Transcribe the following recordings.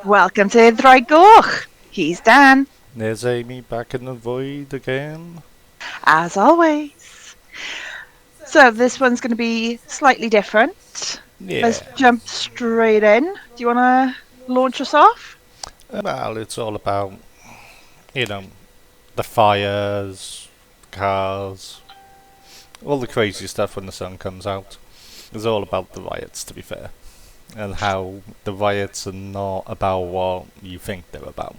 Welcome to Droid Goch. He's Dan, There's Amy back in the void again. as always. So this one's going to be slightly different. Let's Yeah. jump straight in. Do you want to launch us off? Well, it's all about, you know, the fires, cars, all the crazy stuff when the sun comes out. It's all about the riots, to be fair. And how the riots are not about what you think they're about.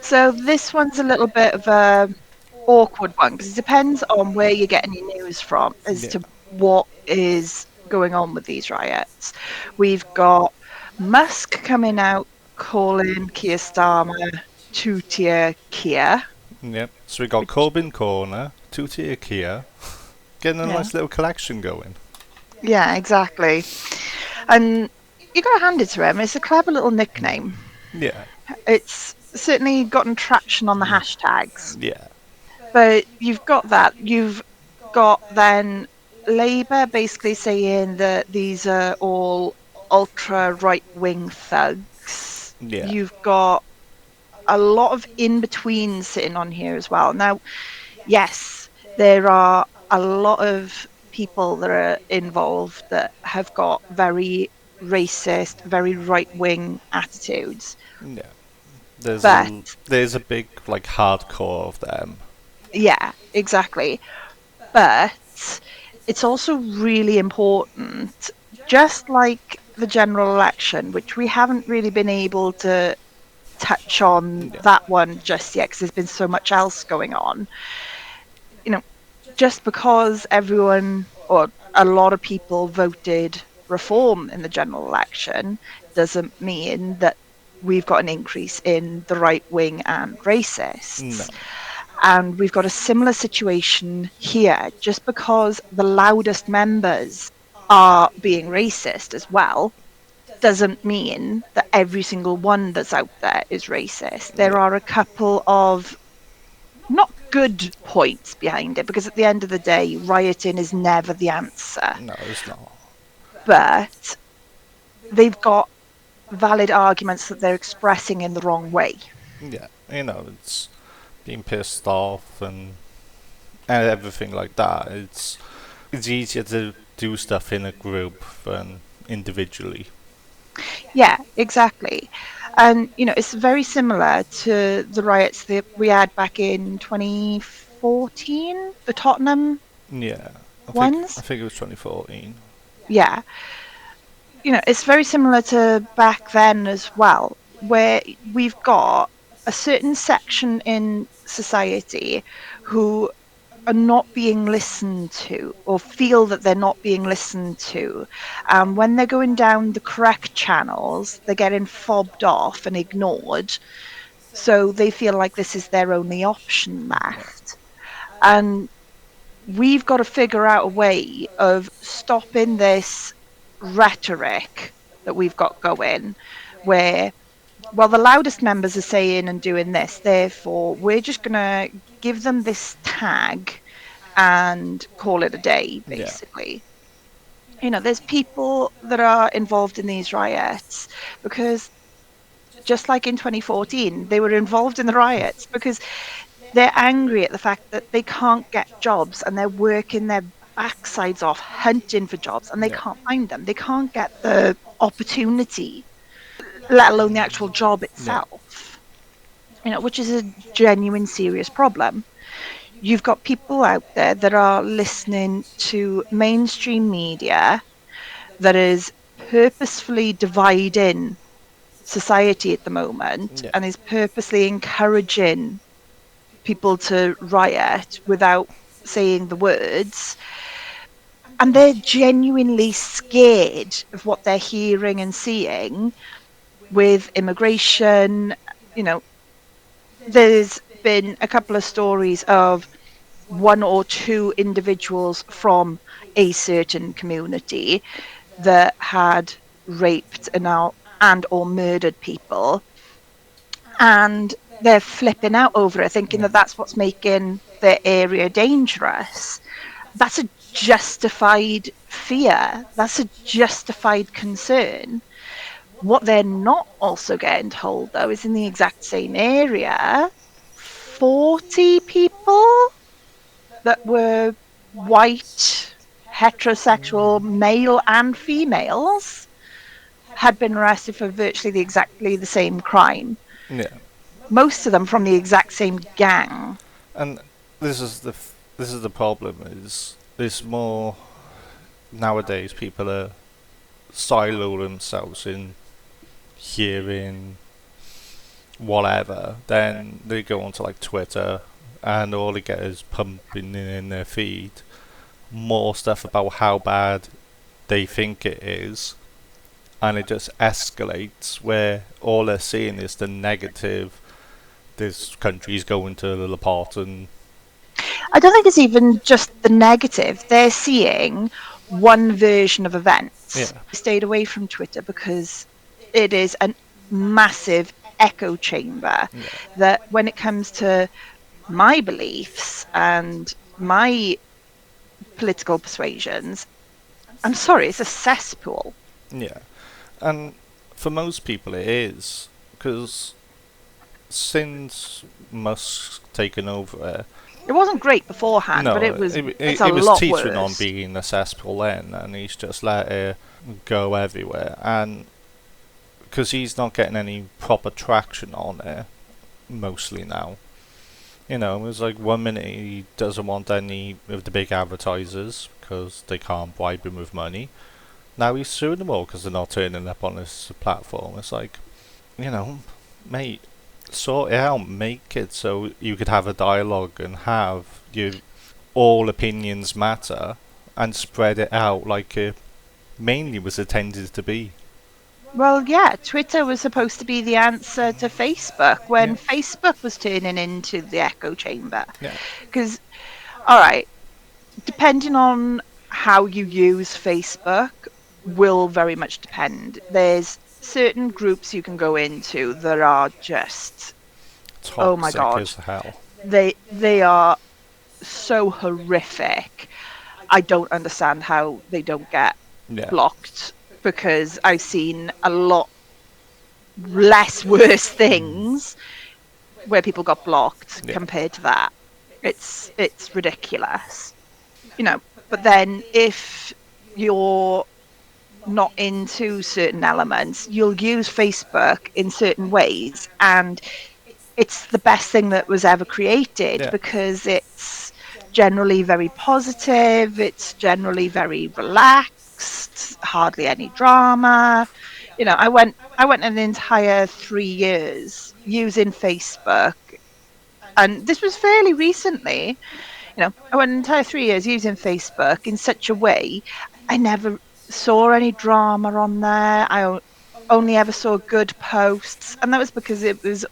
So this one's a little bit of a awkward one because it depends on where you're getting your news from as Yeah. to what is going on with these riots. We've got Musk coming out calling Keir Starmer two-tier Keir. Yep. So we got Which, Corbin Corner, two-tier Kia, getting a yeah, nice little collection going. yeah, exactly. And you got to hand it to him. It's a clever little nickname. Yeah. It's certainly gotten traction on the hashtags. Yeah. But you've got that. You've got then Labour basically saying that these are all ultra right wing thugs. Yeah. You've got a lot of in between sitting on here as well. Now, yes, there are a lot of people that are involved that have got very racist, very right wing attitudes. Yeah. There's But there's a big like hardcore of them. yeah, exactly. But it's also really important, just like the general election, which we haven't really been able to touch on Yeah. that one just yet because there's been so much else going on. You know, just because everyone or a lot of people voted reform in the general election doesn't mean that we've got an increase in the right wing and No. racists. And we've got a similar situation here. Just because the loudest members are being racist as well doesn't mean that every single one that's out there is racist. There Yeah. are a couple of not good points behind it, because at the end of the day, rioting is never the answer. No, it's not. But they've got valid arguments that they're expressing in the wrong way. Yeah. It's being pissed off and everything like that. It's easier to do stuff in a group than individually. Yeah, exactly. And, it's very similar to the riots that we had back in 2014, the Tottenham Yeah. I ones. think it was 2014. Yeah. It's very similar to back then as well, where we've got a certain section in society who are not being listened to or feel that they're not being listened to. When they're going down the correct channels, they're getting fobbed off and ignored. So they feel like this is their only option Yeah. left. And we've got to figure out a way of stopping this rhetoric that we've got going where, well, the loudest members are saying and doing this, therefore we're just going to give them this tag and call it a day, Yeah. basically. There's people that are involved in these riots because, just like in 2014, they were involved in the riots because they're angry at the fact that they can't get jobs and they're working their backsides off hunting for jobs and they Yeah. can't find them. They can't get the opportunity, let alone the actual job Yeah. itself, which is a genuine serious problem. You've got people out there that are listening to mainstream media that is purposefully dividing society at the moment Yeah. and is purposely encouraging people to riot without saying the words. And they're genuinely scared of what they're hearing and seeing with immigration. You know, there's been a couple of stories of one or two individuals from a certain community that had raped and or murdered people, and they're flipping out over it, thinking Yeah. that that's what's making their area dangerous. That's a justified fear. That's a justified concern. What they're not also getting told, though, is in the exact same area, 40 people that were white, heterosexual, male and females, had been arrested for virtually exactly the same crime. Yeah, Most of them from the exact same gang. and this is the problem. Is there's more nowadays people are silo themselves in hearing whatever, then they go onto like Twitter and all they get is pumping in their feed more stuff about how bad they think it is, and it just escalates where all they're seeing is the negative. This country's going to the apart, and I don't think it's even just the negative. They're seeing one version of events. yeah, Stayed away from Twitter because it is a massive echo chamber yeah, that when it comes to my beliefs and my political persuasions, I'm sorry, it's a cesspool. yeah, and for most people it is because since Musk's taken over it, It wasn't great beforehand, but no, it's a it was lot teetering on worse. being a cesspool then, and he's just let it go everywhere. And because he's not getting any proper traction on it, mostly now. You know, it was like 1 minute he doesn't want any of the big advertisers because they can't bribe him with money. Now he's suing them all because they're not turning up on his platform. It's like, you know, mate, sort it out, make it so you could have a dialogue and have your all opinions matter and spread it out like it mainly was intended to be. Well, yeah, Twitter was supposed to be the answer to Facebook Yeah, when Facebook was turning into the echo chamber. yeah, Because, all right, depending on how you use Facebook, will very much depend. There's certain groups you can go into that are just, oh my toxic God, as hell. they are so horrific. I don't understand how they don't get Yeah, blocked because I've seen a lot less worse things where people got blocked yeah, compared to that. It's ridiculous. But then if you're not into certain elements, you'll use Facebook in certain ways, and it's the best thing that was ever created yeah, because it's generally very positive, it's generally very relaxed, hardly any drama. I went an entire 3 years using Facebook, and this was fairly recently. I went an entire 3 years using Facebook in such a way I never saw any drama on there. Only ever saw good posts, and that was because it was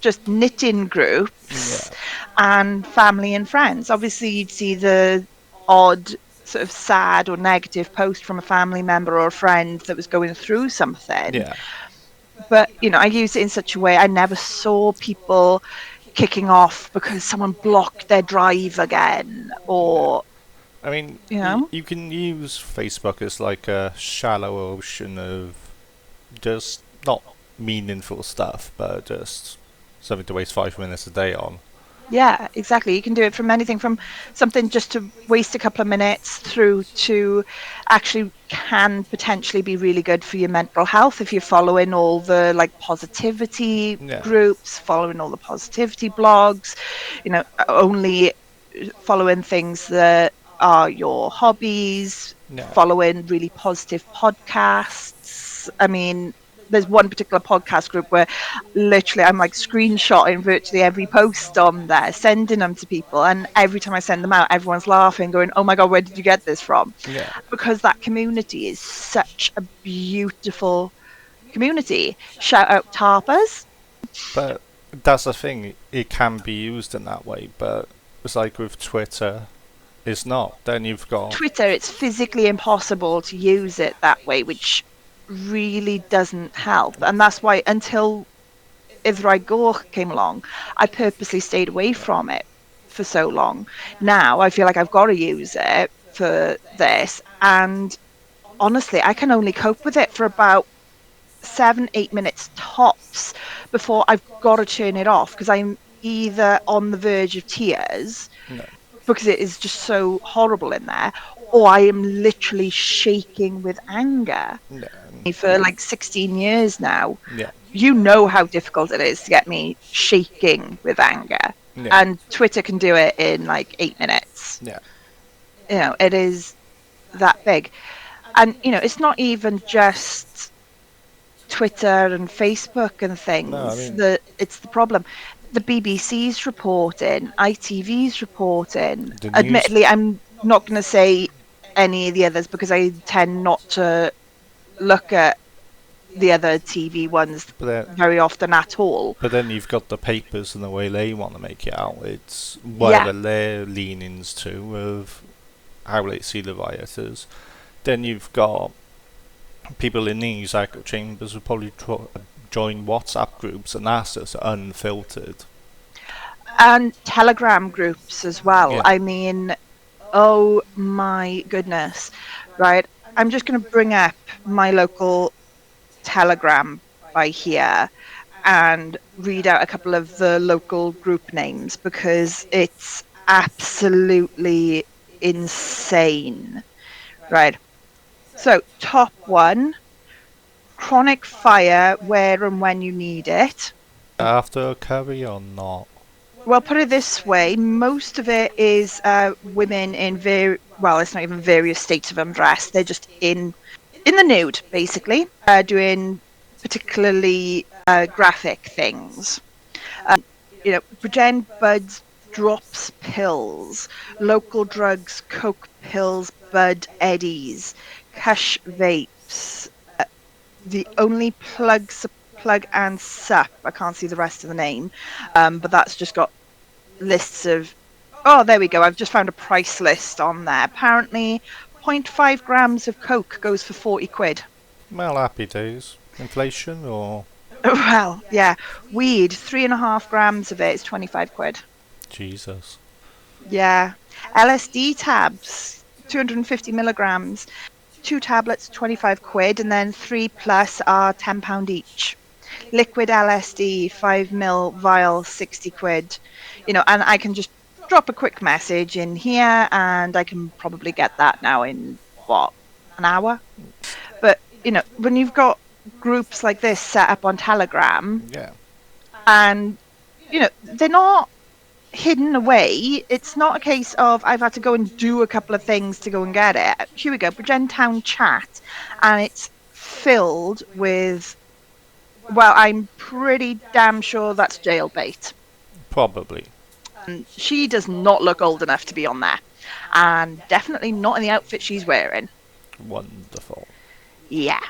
just knitting groups yeah, and family and friends. Obviously, you'd see the odd sort of sad or negative post from a family member or a friend that was going through something. yeah, But, I used it in such a way I never saw people kicking off because someone blocked their drive again yeah. or, I mean, you know, you can use Facebook as like a shallow ocean of just not meaningful stuff, but just something to waste 5 minutes a day on. yeah, exactly. You can do it from anything from something just to waste a couple of minutes through to actually can potentially be really good for your mental health if you're following all the like positivity Yeah, groups, following all the positivity blogs, only following things that are your hobbies, yeah, following really positive podcasts. I mean, there's one particular podcast group where literally I'm like screenshotting virtually every post on there, sending them to people. And every time I send them out, everyone's laughing, going, oh my God, where did you get this from? yeah. Because that community is such a beautiful community. Shout out Tarpers. But that's the thing, it can be used in that way, but it's like with Twitter, it's not. Then you've got, Twitter, it's physically impossible to use it that way, which really doesn't help. And that's why until Ithrai Gore came along, I purposely stayed away from it for so long. Now I feel like I've got to use it for this. And honestly, I can only cope with it for about 7, 8 minutes tops before I've got to turn it off because I'm either on the verge of tears No. because it is just so horrible in there, or I am literally shaking with anger. No. For like 16 years now, Yeah. you know how difficult it is to get me shaking with anger. Yeah. And Twitter can do it in like 8 minutes. Yeah. It is that big. And, it's not even just Twitter and Facebook and No, I things mean that it's the problem. The BBC's reporting, ITV's reporting. the news, Admittedly, I'm not going to say any of the others because I tend not to look at the other TV ones but then, very often at all. you've got the papers and the way they want to make it out. It's Yeah. whatever their leanings to of how they see the rioters. Then you've got people in these echo chambers who probably join WhatsApp groups, and that's just unfiltered. And Telegram groups as well. Yeah. I mean, oh my goodness. Right. I'm just going to bring up my local Telegram by here and read out a couple of the local group names because it's absolutely insane. Right. So, top one, chronic fire where and when you need it. After a curry or not? Well, put it this way, most of it is women in well, it's not even various states of undress. They're just in the nude, basically, doing particularly graphic things. Bridgend Buds drops pills, local drugs, coke pills, bud eddies, Kush vapes, the only plug and sup. I can't see the rest of the name, but that's just got lists of. Oh, there we go. I've just found a price list on there. Apparently, zero point 0.5 grams of coke goes for 40 quid. Well, happy days. Inflation or Well, yeah. Weed, 3.5 grams of it is 25 quid. Jesus? Yeah. LSD tabs, 250 milligrams. 2 tablets, 25 quid, and then 3+ are £10 each. Liquid LSD, 5 ml vial, 60 quid. And I can just drop a quick message in here and I can probably get that now in what, an hour? But, when you've got groups like this set up on Telegram Yeah. and, they're not hidden away. It's not a case of I've had to go and do a couple of things to go and get it. Here we go, Bridgend Town chat, and it's filled with. Well, I'm pretty damn sure that's jailbait. Probably. She does not look old enough to be on there, and definitely not in the outfit she's wearing. Wonderful. Yeah.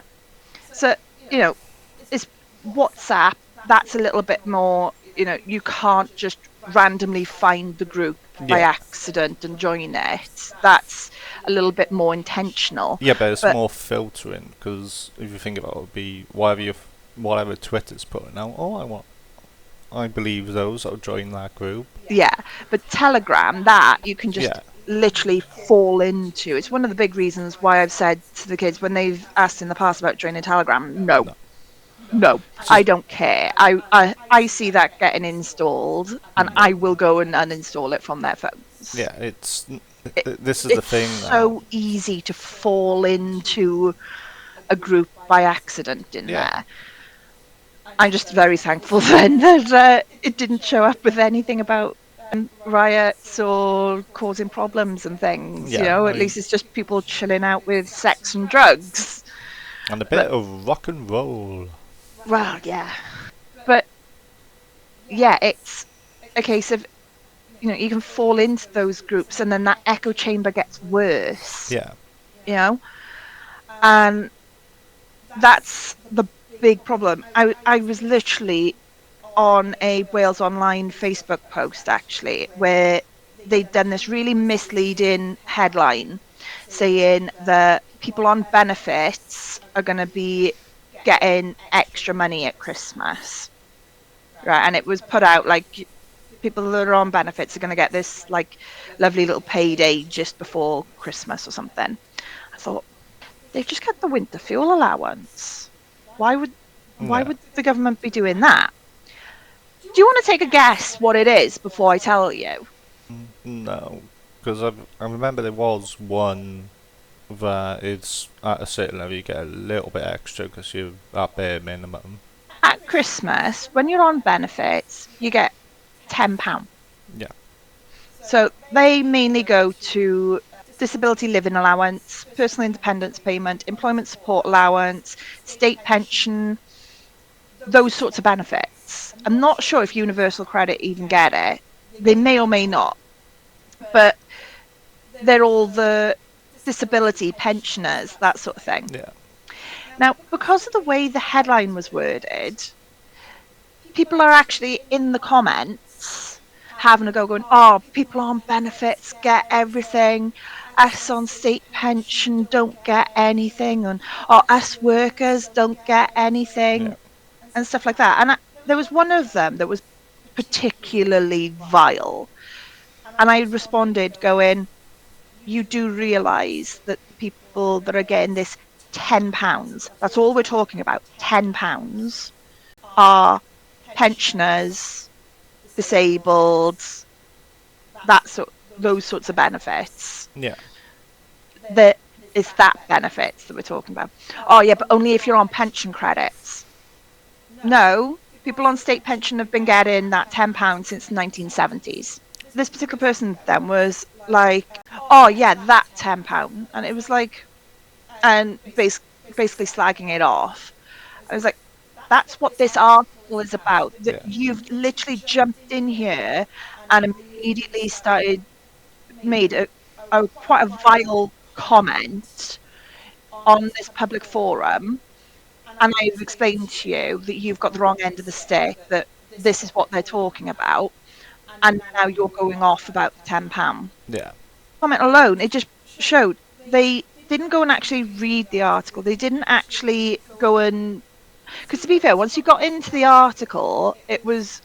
So, it's WhatsApp. That's a little bit more. You can't just randomly find the group by Yeah. accident and join it. That's a little bit more intentional. Yeah, but it's But more filtering because if you think about it, it would be whatever Twitter's putting out. Oh, I believe those. I'll join that group. yeah, but Telegram, that you can just Yeah. literally fall into. It's one of the big reasons why I've said to the kids when they've asked in the past about joining Telegram, no, No. no, It's I just, don't care. I see that getting installed, and I will go and uninstall it from their phones. yeah, it's It, this is the it's thing now. so easy to fall into a group by accident in Yeah. there. I'm just very thankful then that it didn't show up with anything about riots or causing problems and things. Yeah. I At mean, least it's just people chilling out with sex and drugs. and a bit But of rock and roll. well, yeah, but yeah, it's a case of you can fall into those groups and then that echo chamber gets worse. Yeah. And that's the big problem. I was literally on a Wales Online Facebook post actually where they'd done this really misleading headline saying that people on benefits are going to be getting extra money at Christmas. Right, and it was put out like people that are on benefits are going to get this like lovely little payday just before Christmas or something. I thought they've just got the winter fuel allowance. Why would why Yeah. would the government be doing that? Do you want to take a guess what it is before I tell you? No, because I remember there was one that it's at a certain level you get a little bit extra because you're at bare minimum. At Christmas, when you're on benefits, you get £10. Yeah, So they mainly go to disability living allowance, personal independence payment, employment support allowance, state pension, those sorts of benefits. I'm not sure if Universal Credit even get it. They may or may not, but they're all the disability pensioners, that sort of thing. yeah, Now, because of the way the headline was worded, people are actually in the comments having a go going, oh, people on benefits get everything. Us on state pension don't get anything. And oh, us workers don't get yeah, anything and stuff like that. And there was one of them that was particularly vile. And I responded going, you do realize that the people that are getting this £10, that's all we're talking about, £10, are pensioners, disabled, those sorts of benefits. yeah, That is that benefits that we're talking about. Oh yeah, but only if you're on pension credits. No, people on state pension have been getting that £10 since the 1970s. This particular person then was like, oh yeah, that £10. And it was like, and basically slagging it off. I was like, that's what this article is about. That yeah. you've literally jumped in here and immediately made a quite a vile comment on this public forum. And I've explained to you that you've got the wrong end of the stick, that this is what they're talking about. And now you're going off about the £10. Yeah. Comment alone, it just showed they didn't go and actually read the article. They didn't actually go and, because to be fair, once you got into the article, it was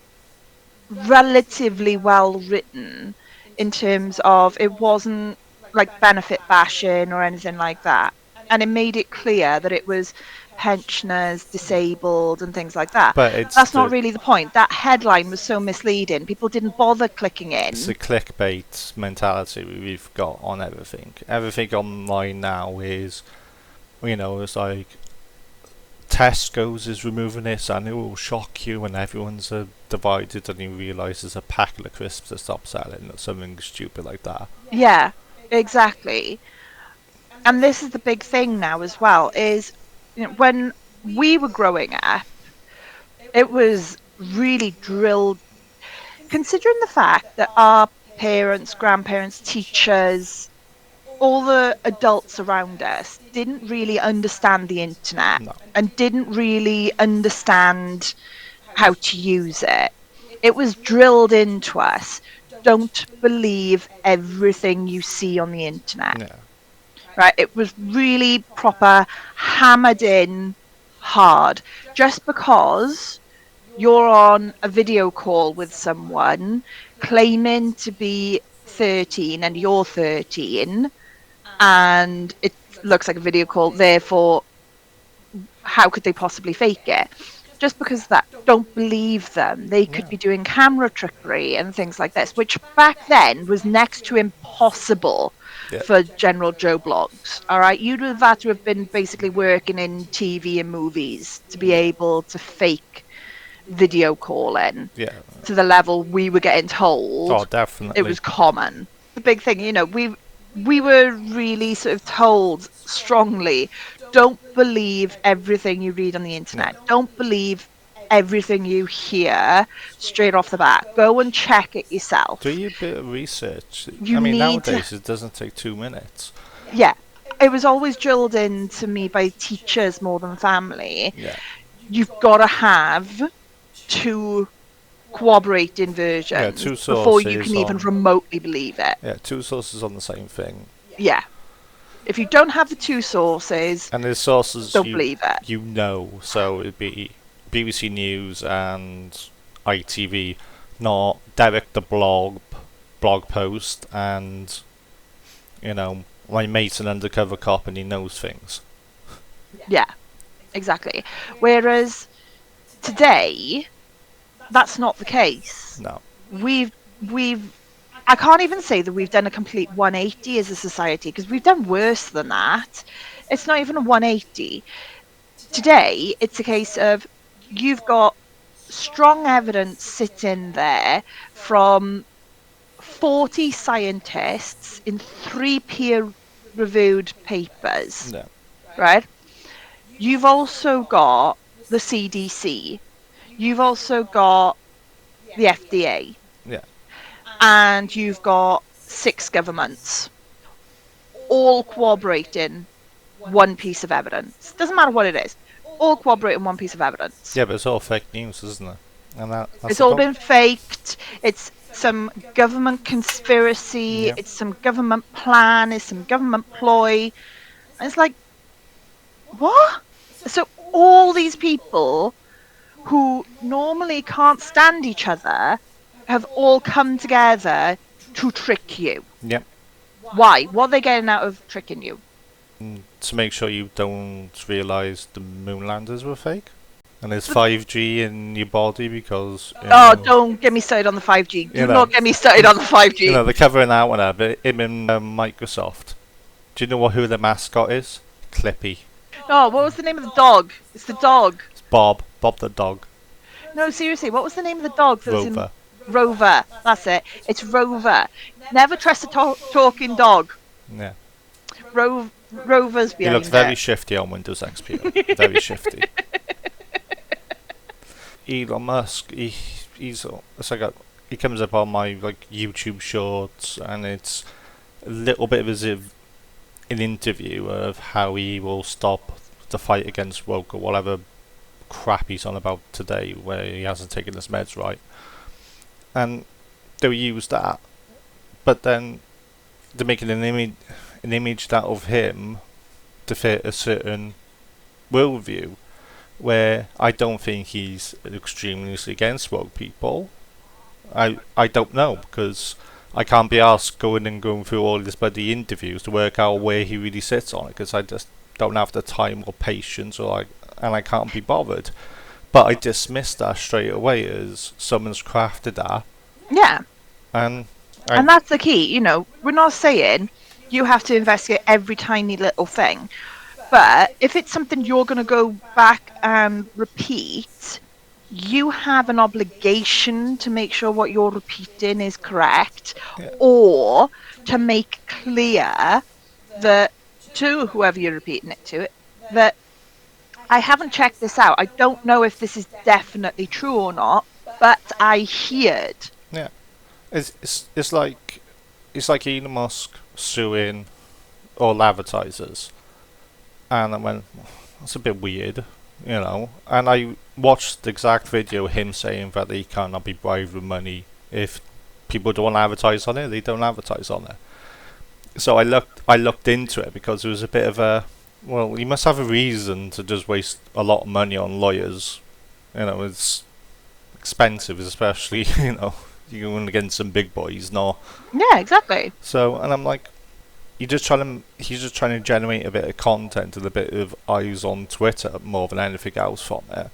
relatively well written in terms of it wasn't like benefit bashing or anything like that. And it made it clear that it was pensioners, disabled, and things like that. But it's That's not the really the point. That headline was so misleading. People didn't bother clicking it's the in. clickbait mentality we've got on everything. Everything online now is, it's like Tesco's is removing this and it will shock you and everyone's divided and you realise there's a packet of crisps that stop selling or something stupid like that. Yeah, exactly. And this is the big thing now as well, is when we were growing up, it was really drilled, considering the fact that our parents, grandparents, teachers, all the adults around us didn't really understand the internet No. and didn't really understand how to use it. It was drilled into us. Don't believe everything you see on the internet, Yeah. right? It was really proper hammered in hard. Just because you're on a video call with someone claiming to be 13 and you're 13 and it looks like a video call, therefore how could they possibly fake it? Just because of that, don't believe them. They could Yeah. be doing camera trickery and things like this, which back then was next to impossible Yeah. for general Joe blogs. All right, you'd have had to have been basically working in TV and movies to be Yeah. able to fake video calling Yeah. to the level we were getting Oh, told it definitely. was common. The big thing, we were really sort of told strongly, don't believe everything you read on the No. internet. Don't believe everything you hear straight off the bat. Go and check it Do yourself. you a bit of research? You I mean, need to, nowadays it doesn't take 2 minutes. yeah. It was always drilled into me by teachers more than family. Yeah. You've got to have two corroborating Yeah, versions two before you can sources even on. remotely believe it. Yeah, two sources on the same thing. Yeah. If you don't have the two sources, And there's sources don't you believe it. you know, so it'd be BBC News and ITV, not direct the blog post and my mate's an undercover cop and he knows things. Yeah, Exactly. Whereas today, that's not the case. No. We've we've I can't even say that we've done a complete 180 as a society because we've done worse than that. It's not even a 180. Today, it's a case of you've got strong evidence sitting there from 40 scientists in 3 peer-reviewed papers, Yeah. right? You've also got the CDC. You've also got the FDA. Yeah. And you've got 6 governments all corroborating one piece of evidence. Doesn't matter what it is, all corroborating one piece of evidence. Yeah, but it's all fake news, isn't it? And that's It's the all problem. been faked. It's some government conspiracy. Yeah. It's some government plan. It's some government ploy. And it's like, what? So all these people who normally can't stand each other have all come together to trick you. Yeah. Why? What are they getting out of tricking you? To make sure you don't realise the moon landers were fake. And there's 5G in your body because, Oh, don't get me started on the 5G. you Do know, not get me started on the 5G. they're covering that one up. Him in Microsoft. Do you know who the mascot is? Clippy. Oh, what was the name of the dog? It's the dog. It's Bob. Bob the dog. No, seriously, what was the name of the dog that was in Rover. Rover? That's it. It's Rover. Never trust a talking dog. Yeah. Rover's He looks behind very it. shifty on Windows XP. Very shifty. Elon Musk, it's like he comes up on my YouTube shorts, and it's a little bit of an interview of how he will stop the fight against woke or whatever crap he's on about today, where he hasn't taken his meds right, and they'll use that, but then they're making an image out of him to fit a certain worldview, where I don't think he's extremely against woke people. I don't know, because I can't be asked going through all these bloody interviews to work out where he really sits on it, because I just don't have the time or patience, and I can't be bothered. But I dismiss that straight away as someone's crafted that, Yeah, and and that's the key. We're not saying you have to investigate every tiny little thing. But if it's something you're going to go back and repeat, you have an obligation to make sure what you're repeating is correct, yeah, or to make clear that to whoever you're repeating it to, that I haven't checked this out. I don't know if this is definitely true or not, but I heard. yeah. It's like Elon Musk suing all advertisers, and I went, that's a bit weird. And I watched the exact video of him saying that he cannot be bribed with money. If people don't advertise on it, they don't advertise on it. So I looked into it, because it was a bit of a, well, you must have a reason to just waste a lot of money on lawyers. It's expensive, especially you're going against some big boys, no. Yeah, exactly. So, and I'm like, he's just trying to generate a bit of content and a bit of eyes on Twitter more than anything else from it.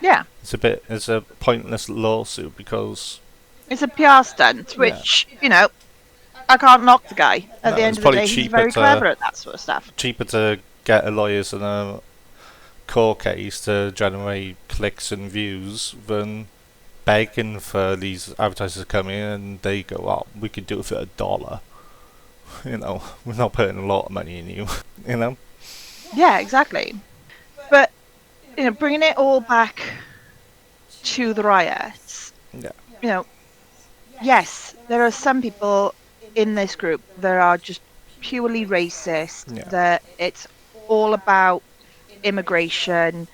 Yeah. It's a pointless lawsuit, because It's a PR stunt, yeah, which, I can't knock the guy. At no, the it's end of the probably day, he's very clever at that sort of stuff. cheaper to get a lawyers and a court case to generate clicks and views than begging for these advertisers to come in and they go, oh, we could do it for $1. We're not putting a lot of money in you. you know. Yeah, exactly. But, bringing it all back to the riots, Yeah. Yes, there are some people in this group that are just purely racist, Yeah. that it's all about immigration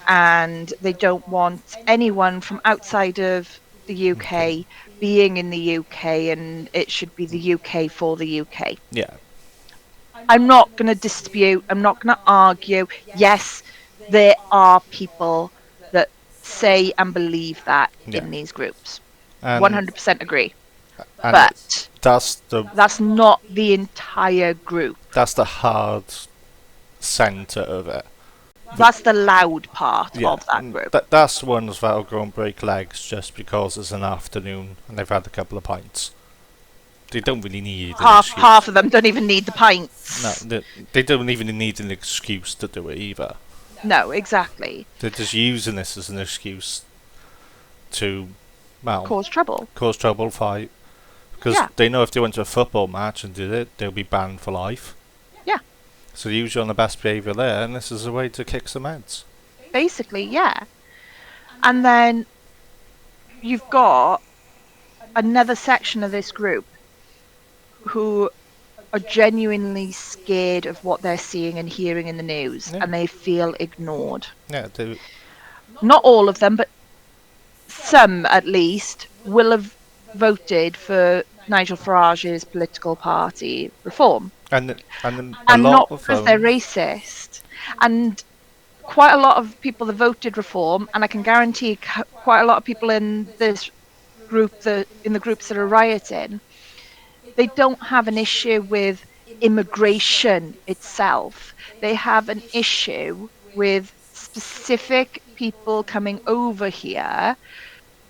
and they don't want anyone from outside of the UK being in the UK, and it should be the UK for the UK. Yeah. I'm not going to dispute, I'm not going to argue. Yes, there are people that say and believe that Yeah. in these groups. And 100% agree. and But that's that's not the entire group. the hard centre of it. But That's the loud part yeah, of that group. that's the ones that'll go and break legs just because it's an afternoon and they've had a couple of pints. They don't really need an Half excuse. of them don't even need the No, pints. they don't even need an excuse to do it either. No, exactly. They're just using this as an excuse to, well, Cause trouble. cause trouble, fight. Because Yeah, they know if they went to a football match and did it, they'll be banned for life. yeah. So they're usually on the best behaviour there, and this is a way to kick some heads. Basically, yeah. And then you've got another section of this group who are genuinely scared of what they're seeing and hearing in the news, Yeah, and they feel ignored. yeah, Not all of them, but some at least will have voted for Nigel Farage's political party reform, and a and lot not of because they're them. racist. And quite a lot of people that voted reform, and I can guarantee quite a lot of people in this group, in the groups that are rioting, they don't have an issue with immigration itself. They have an issue with specific people coming over here,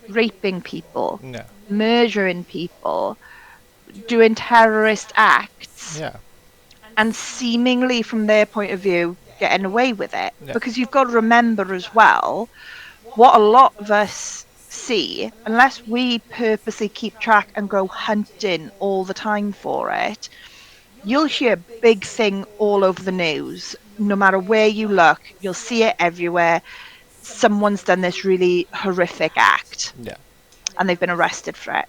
raping people, Yeah, murdering people, doing terrorist acts, yeah, and seemingly, from their point of view, getting away with it. yeah, Because you've got to remember as well, what a lot of us see, unless we purposely keep track and go hunting all the time for it, you'll hear a big thing all over the news. No matter where you look, you'll see it everywhere. Someone's done this really horrific act yeah. and they've been arrested for it.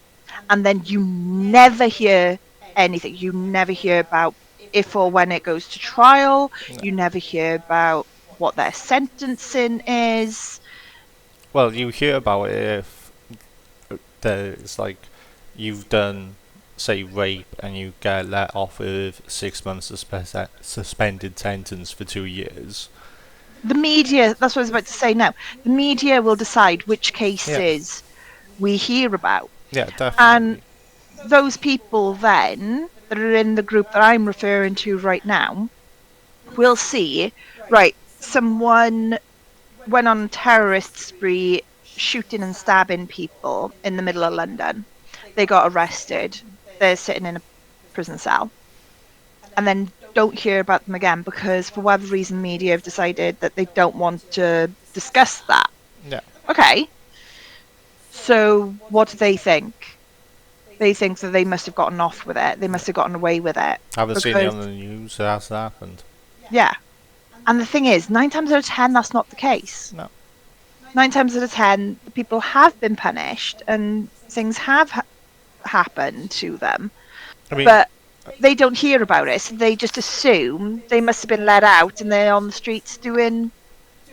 And then you never hear anything. You never hear about if or when it goes to trial. No. You never hear about what their sentencing is. Well, you hear about it if there's like you've done, say, rape and you get let off with 6 months suspended sentence for 2 years. The media, that's what I was about to say now. The media will decide which Yeah, cases we hear about. yeah, And definitely. those people then that are in the group that I'm referring to right now will see, right, someone went on a terrorist spree shooting and stabbing people in the middle of London. They got arrested. They're sitting in a prison cell. And then don't hear about them again because for whatever reason media have decided that they don't want to discuss that. Yeah, Okay. So what do they think? They think that they must have gotten off with it. They yeah. must have gotten away with it. Haven't seen it Because on the news. It hasn't happened. yeah. And the thing is, 9 times out of 10, that's not the case. No, 9 times out of 10, the people have been punished and things have happened to them, I mean, but they don't hear about it. So they just assume they must have been let out and they're on the streets doing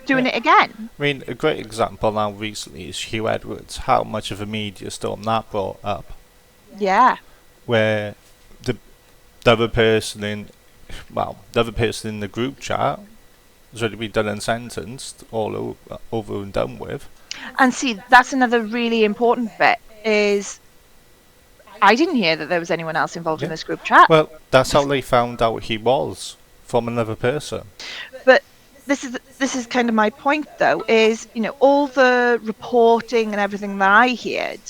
yeah. it again. I mean, a great example now recently is Hugh Edwards. How much of a media storm that brought up, Yeah. where the the other person in, well, the other person in the group chat has already been done and sentenced, all over and done with. And see, that's another really important bit is I didn't hear that there was anyone else involved in Yeah. this group chat. Well, that's how they found out he was from another person. But this is kind of my point though, is all the reporting and everything that I heard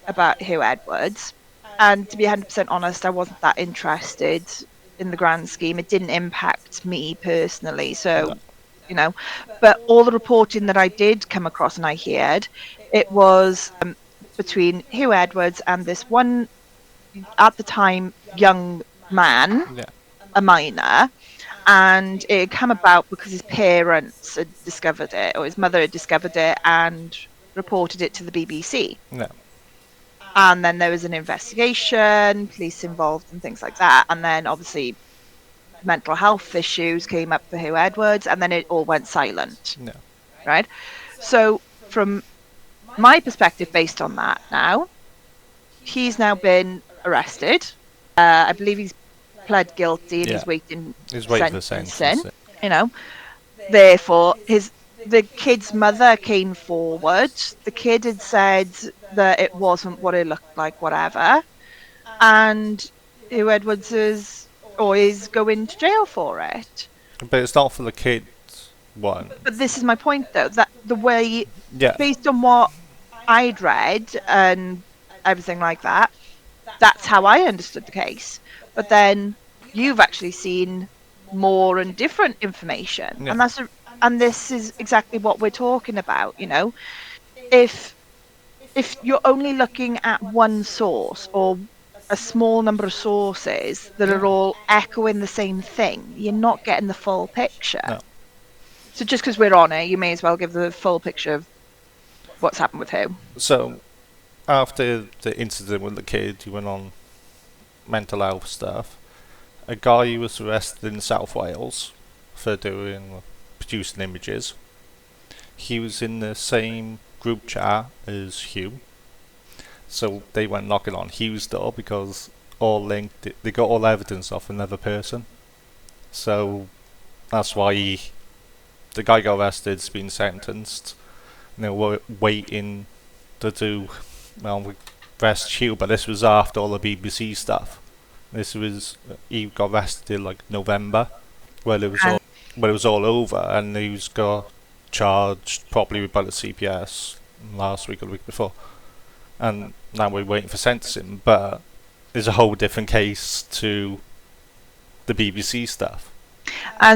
about Hugh Edwards, and to be 100% honest, I wasn't that interested in the grand scheme. It didn't impact me personally, No. so but all the reporting that I did come across and I heard, it was between Hugh Edwards and this one at the time young man, Yeah. a minor, and it had come about because his parents had discovered it, or his mother had discovered it and reported it to the BBC. No. And then there was an investigation, police involved, and things like that. And then obviously mental health issues came up for Hugh Edwards, and then it all went silent, No. right? So, from my perspective, based on that, now he's now been arrested. I believe he's pled guilty and Yeah. he's waiting He's waiting for sentencing. sentencing. You know, therefore, the kid's mother came forward. The kid had said that it wasn't what it looked like, whatever, and Hugh Edwards is going to jail for it. But it's not for the kids. But this is my point, though, that the way, Yeah. based on what I'd read and everything like that, that's how I understood the case. But then you've actually seen more and different information, Yeah. and and this is exactly what we're talking about. If you're only looking at one source or a small number of sources that Yeah. are all echoing the same thing, you're not getting the full picture. No. So just because we're on it, you may as well give the full picture of what's happened with who. So after the incident with the kid, he went on mental health stuff. A guy was arrested in South Wales for doing producing images. He was in the same group chat as Hugh, so they went knocking on Hugh's door because all linked. They got all evidence off another person, so that's why the guy got arrested, has been sentenced. And they were waiting to do well arrest Hugh, but this was after all the BBC stuff. This was he got arrested in like November, where it was And all where it was all over, and he was got charged probably by the CPS last week or the week before, and now we're waiting for sentencing. But there's a whole different case to the BBC stuff.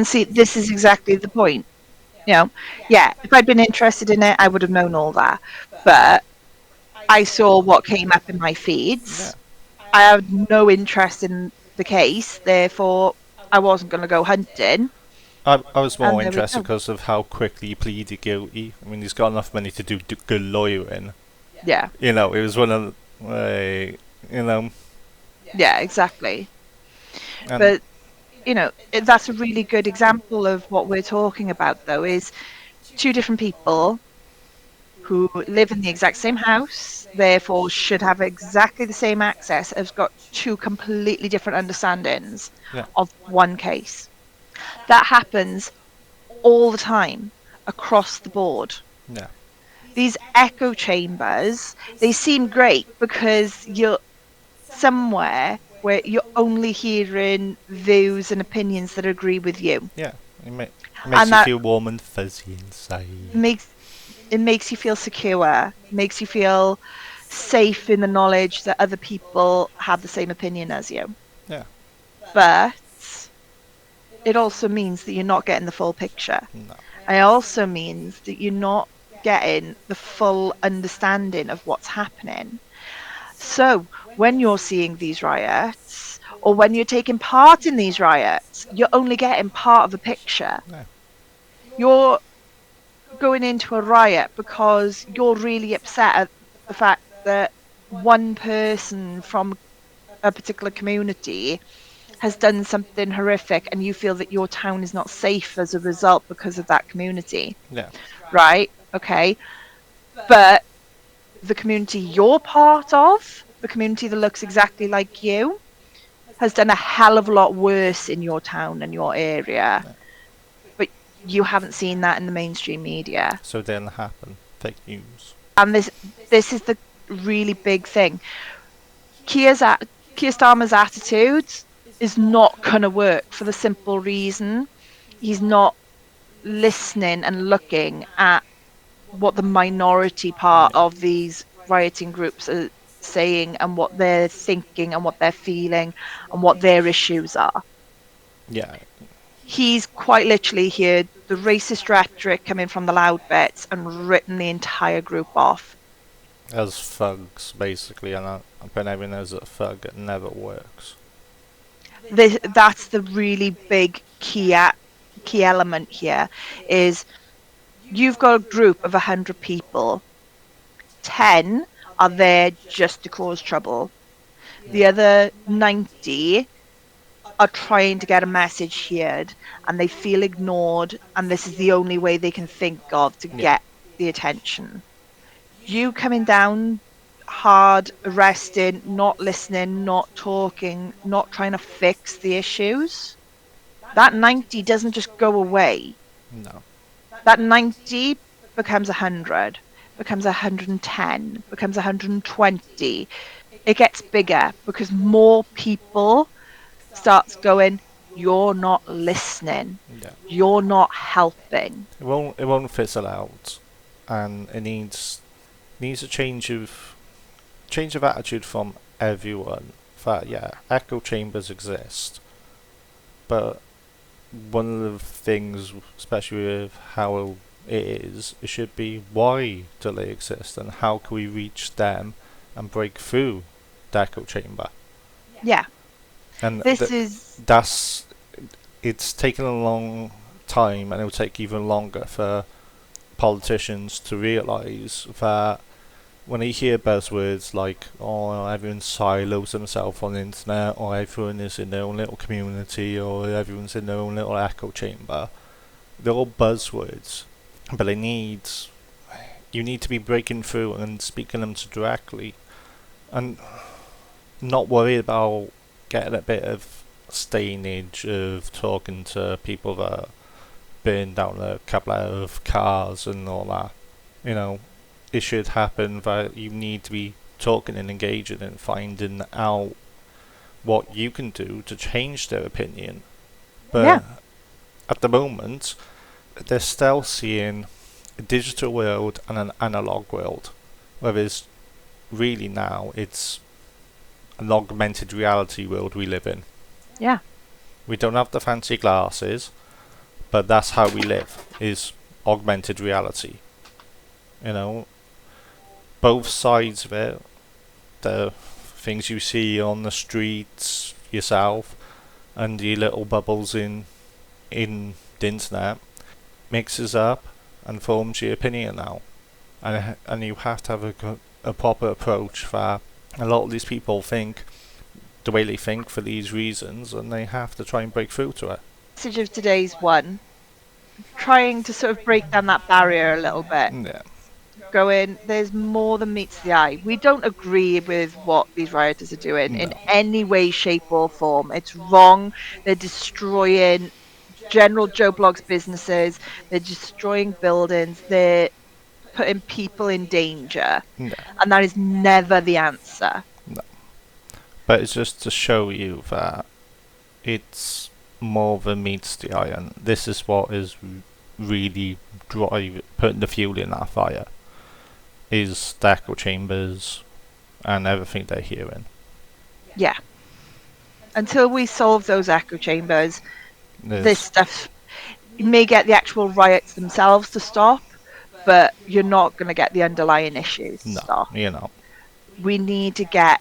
see, this is exactly the point. You know, yeah, if I'd been interested in it, I would have known all that. But I saw what came up in my Yeah, feeds. I had no interest in the case, therefore I wasn't going to go hunting. I was more And there we interested go. because of how quickly he pleaded guilty. I mean, he's got enough money to do good lawyering. Yeah, It was one of the, you know, yeah, exactly. and But that's a really good example of what we're talking about, though, is two different people who live in the exact same house, therefore should have exactly the same access, have got two completely different understandings yeah, of one case. That happens all the time across the board. yeah, These echo chambers, they seem great because you're somewhere where you're only hearing views and opinions that agree with you. yeah. It makes And you that feel warm and fuzzy inside. makes makes you feel secure, makes you feel safe in the knowledge that other people have the same opinion as you. Yeah, But it also means that you're not getting the full picture. no, It also means that you're not getting the full understanding of what's happening. So when you're seeing these riots, or when you're taking part in these riots, you're only getting part of the picture. no, You're going into a riot because you're really upset at the fact that one person from a particular community has done something horrific and you feel that your town is not safe as a result because of that community, yeah, right? Okay. But the community you're part of, the community that looks exactly like you, has done a hell of a lot worse in your town and your area. no. But you haven't seen that in the mainstream media. So then happen fake news. And this is the really big thing. Keir Starmer's attitude is not going to work for the simple reason he's not listening and looking at what the minority part Yeah, of these rioting groups are saying and what they're thinking and what they're feeling and what their issues are. yeah, He's quite literally heard the racist rhetoric coming from the loud bits and written the entire group off. as thugs basically, and I put everything as a thug. It never works. That's the really big key element here is you've got a group of 100 people. 10 are there just to cause trouble. The other 90 are trying to get a message heard and they feel ignored, and this is the only way they can think of to Yeah, get the attention. You coming down hard, arresting, not listening, not talking, not trying to fix the issues, that 90 doesn't just go away. no, That 90 becomes 100, becomes 110, becomes 120. It gets bigger because more people starts going, you're not listening. Yeah. You're not helping. It won't fizzle out, and it needs a change of attitude from everyone. That yeah, echo chambers exist, but one of the things, especially with how it should be why do they exist and how can we reach them and break through the echo chamber. Yeah. And This is that's it's taken a long time, and it will take even longer for politicians to realise that when they hear buzzwords like, oh, everyone silos themselves on the internet, or everyone is in their own little community, or everyone's in their own little echo chamber, they're all buzzwords. But you need to be breaking through and speaking them to directly, and not worry about getting a bit of stainage of talking to people that burn down a couple of cars and all that. You know, it should happen that you need to be talking and engaging and finding out what you can do to change their opinion. yeah. But at the moment, they're still seeing a digital world and an analog world, whereas really now it's an augmented reality world we live in. Yeah. We don't have the fancy glasses, but that's how we live, is augmented reality. You know, both sides of it, the things you see on the streets yourself and the little bubbles in the internet mixes up and forms your opinion now. And you have to have a proper approach that a lot of these people think the way they think for these reasons, and they have to try and break through to it. Message of today's one, trying to sort of break down that barrier a little bit. Yeah, Going, there's more than meets the eye. We don't agree with what these rioters are doing in no, any way, shape, or form. It's wrong. They're destroying General Joe Blogg's businesses. They're destroying buildings. They're putting people in danger. no, And that is never the answer. no. But it's just to show you that it's more than meets the eye, and this is what is really putting the fuel in that fire, is the echo chambers and everything they're hearing. Yeah. Until we solve those echo chambers, this There's stuff, you may get the actual riots themselves to stop, but you're not going to get the underlying issues to no, stop. you know, We need to get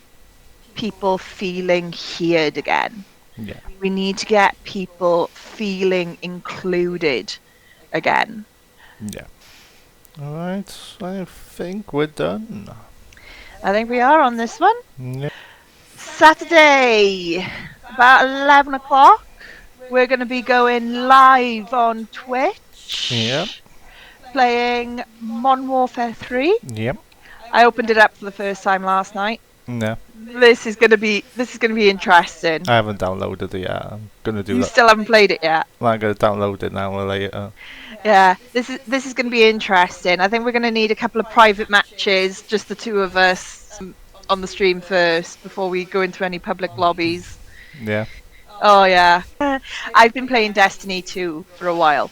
people feeling heard again. yeah, We need to get people feeling included again. yeah. All right, I think we're done. I think we are on this one. Yeah, Saturday, about 11 o'clock, we're going to be going live on yeah, Twitch, playing Modern Warfare 3. yeah, I opened it up for the first time last night. yeah. This is going to be interesting. I haven't downloaded it yet. I'm gonna do You that. still haven't played it yet. I'm gonna download it now or later. Yeah, this is going to be interesting. I think we're going to need a couple of private matches, just the two of us on the stream first before we go into any public lobbies. Yeah, Oh yeah, I've been playing Destiny 2 for a while,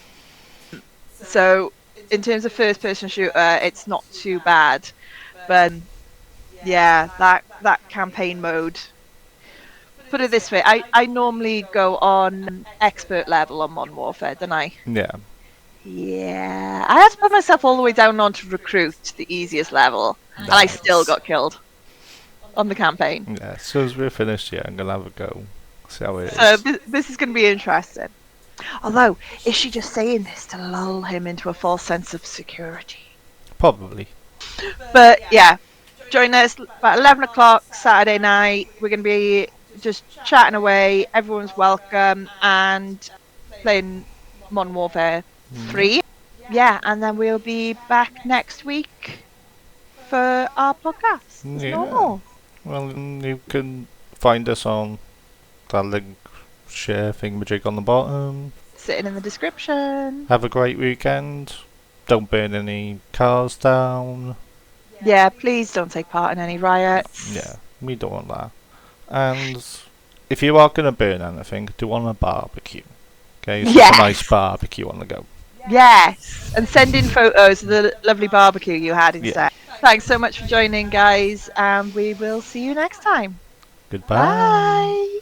so in terms of first-person shooter, it's not too bad. But yeah, that campaign mode. Put it this way, I normally go on expert level on Modern Warfare, don't I? yeah. Yeah, I had to put myself all the way down onto recruit, the easiest level, and I still got killed on the campaign. Yeah, as soon as we're finished, yeah, I'm gonna have a go. See how it So is. this is going to be interesting. Although, is she just saying this to lull him into a false sense of security? Probably. But yeah, join us about 11 o'clock Saturday night. We're going to be just chatting away. Everyone's welcome and playing Modern Warfare 3. Yeah, and then we'll be back next week for our podcast as Yeah. normal. Well, you can find us on that link share thingamajig on the bottom. Sitting in the description. Have a great weekend. Don't burn any cars down. Yeah, please don't take part in any riots. Yeah, we don't want that. And if you are going to burn anything, do on a barbecue. Okay, so it's a nice Yes. barbecue on the go. Yes. And send in photos of the lovely barbecue you had Yeah. instead. Thanks so much for joining, guys. And we will see you next time. Goodbye. Bye.